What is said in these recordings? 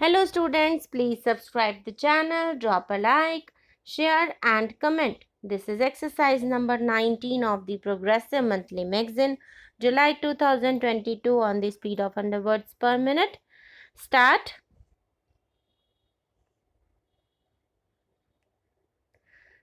Hello students, please subscribe the channel, drop a like, share and comment. This is exercise number 19 of the Progressive Monthly Magazine, July 2022 on the speed of 100 words per minute. Start.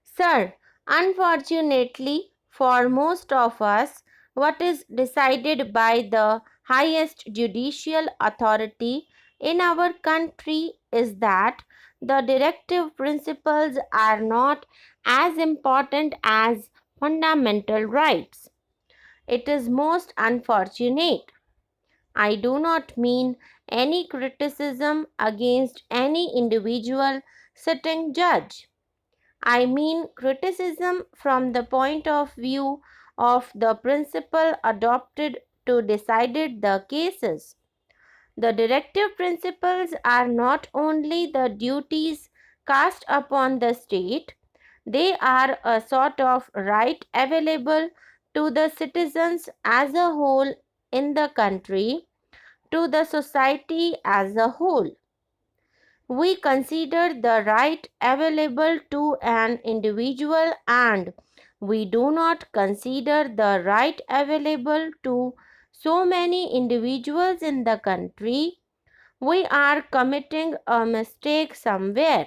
Sir, unfortunately for most of us, what is decided by the highest judicial authority in our country is that the directive principles are not as important as fundamental rights. It is most unfortunate. I do not mean any criticism against any individual sitting judge. I mean criticism from the point of view of the principle adopted to decide the cases. The directive principles are not only the duties cast upon the state, they are a sort of right available to the citizens as a whole in the country, to the society as a whole. We consider the right available to an individual and we do not consider the right available to so many individuals in the country. We are committing a mistake somewhere.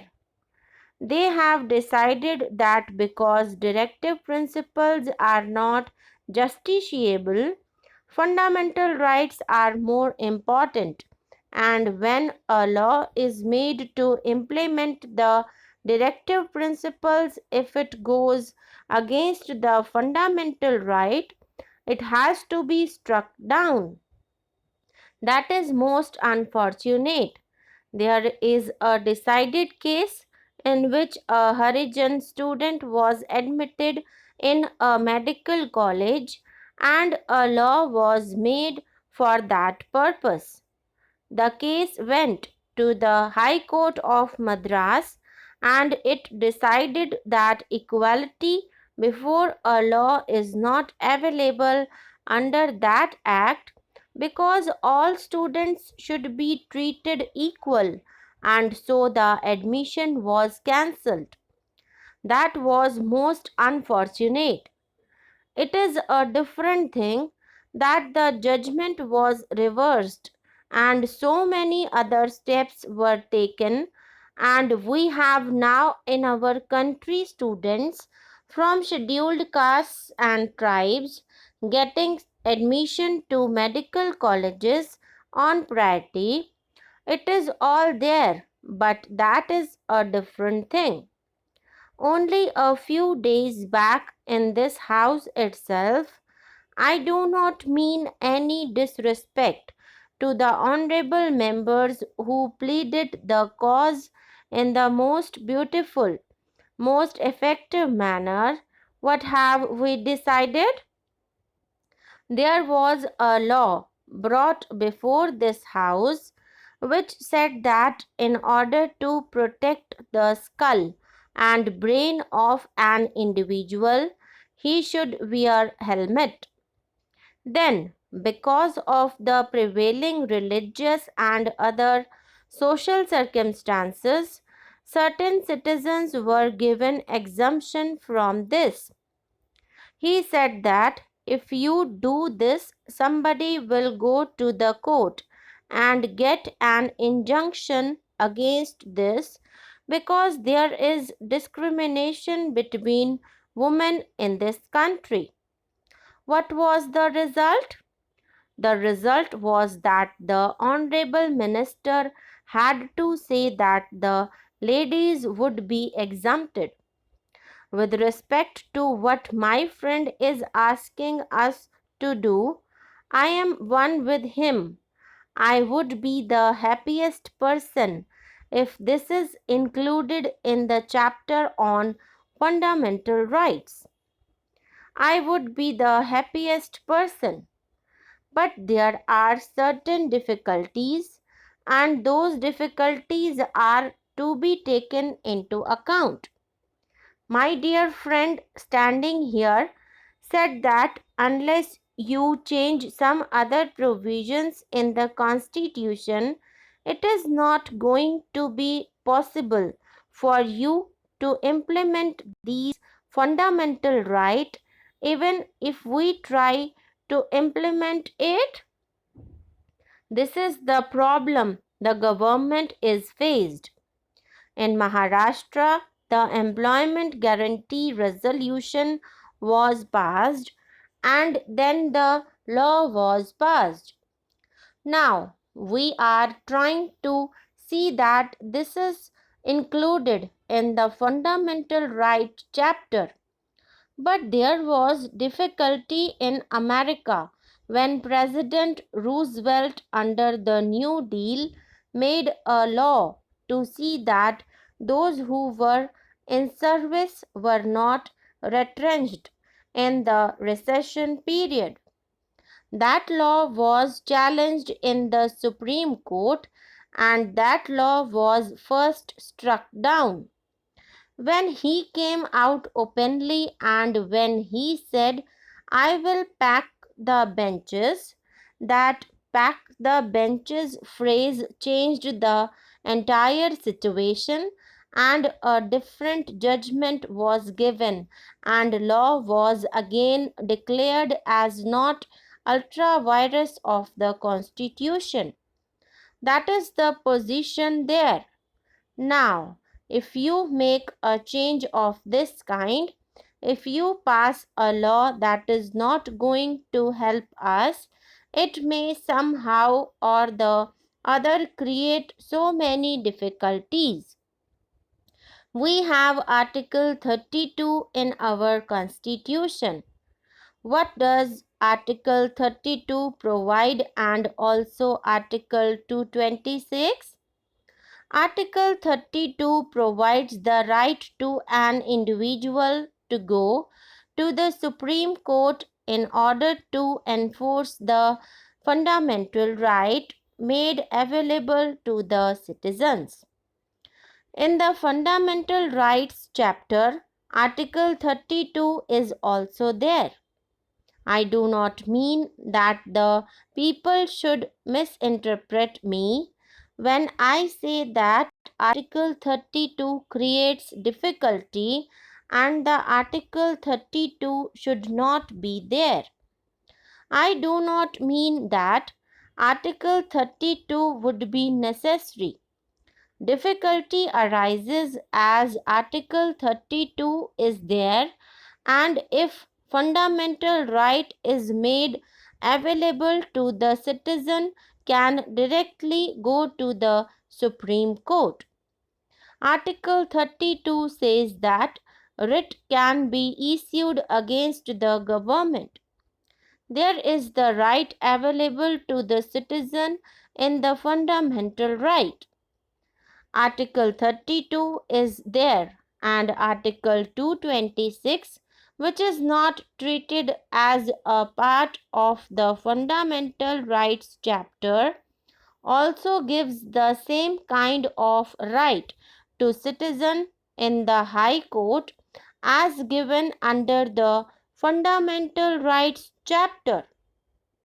They have decided that because directive principles are not justiciable, fundamental rights are more important, and when a law is made to implement the directive principles, if it goes against the fundamental right, it has to be struck down. That is most unfortunate. There is a decided case in which a Harijan student was admitted in a medical college and a law was made for that purpose. The case went to the High Court of Madras and it decided that equality before a law is not available under that act because all students should be treated equal, and so the admission was cancelled. That was most unfortunate. It is a different thing that the judgment was reversed and so many other steps were taken, and we have now in our country students from scheduled castes and tribes getting admission to medical colleges on priority. It is all there, but that is a different thing. Only a few days back in this house itself, I do not mean any disrespect to the honorable members who pleaded the cause in the most beautiful, most effective manner. What have we decided? There was a law brought before this house which said that in order to protect the skull and brain of an individual, he should wear helmet. Then, because of the prevailing religious and other social circumstances, certain citizens were given exemption from this. He said that if you do this, somebody will go to the court and get an injunction against this because there is discrimination between women in this country. What was the result? The result was that the Honorable Minister had to say that the ladies would be exempted. With respect to what my friend is asking us to do, I am one with him. I would be the happiest person if this is included in the chapter on fundamental rights. I would be the happiest person. But there are certain difficulties, and those difficulties are to be taken into account. My dear friend standing here said that unless you change some other provisions in the Constitution, It is not going to be possible for you to implement these fundamental rights even if we try to implement it. This is the problem the government is faced. In Maharashtra, the Employment Guarantee Resolution was passed and then the law was passed. Now, we are trying to see that this is included in the Fundamental Right chapter. But there was difficulty in America when President Roosevelt, under the New Deal, made a law to see that those who were in service were not retrenched in the recession period. That law was challenged in the Supreme Court and that law was first struck down. When he came out openly and when he said, I will pack the benches, that pack the benches phrase changed the entire situation and a different judgment was given and law was again declared as not ultra virus of the constitution. That is the position there. Now, if you make a change of this kind, if you pass a law that is not going to help us, it may somehow or the other create so many difficulties. We have Article 32 in our Constitution. What does Article 32 provide and also Article 226? Article 32 provides the right to an individual to go to the Supreme Court in order to enforce the fundamental right made available to the citizens. In the Fundamental Rights chapter, Article 32 is also there. I do not mean that the people should misinterpret me when I say that Article 32 creates difficulty and the Article 32 should not be there. I do not mean that Article 32 would be necessary. Difficulty arises as Article 32 is there and if fundamental right is made available to the citizen can directly go to the Supreme Court. Article 32 says that writ can be issued against the government. There is the right available to the citizen in the fundamental right. Article 32 is there and Article 226, which is not treated as a part of the fundamental rights chapter, also gives the same kind of right to citizen in the High Court as given under the fundamental rights chapter.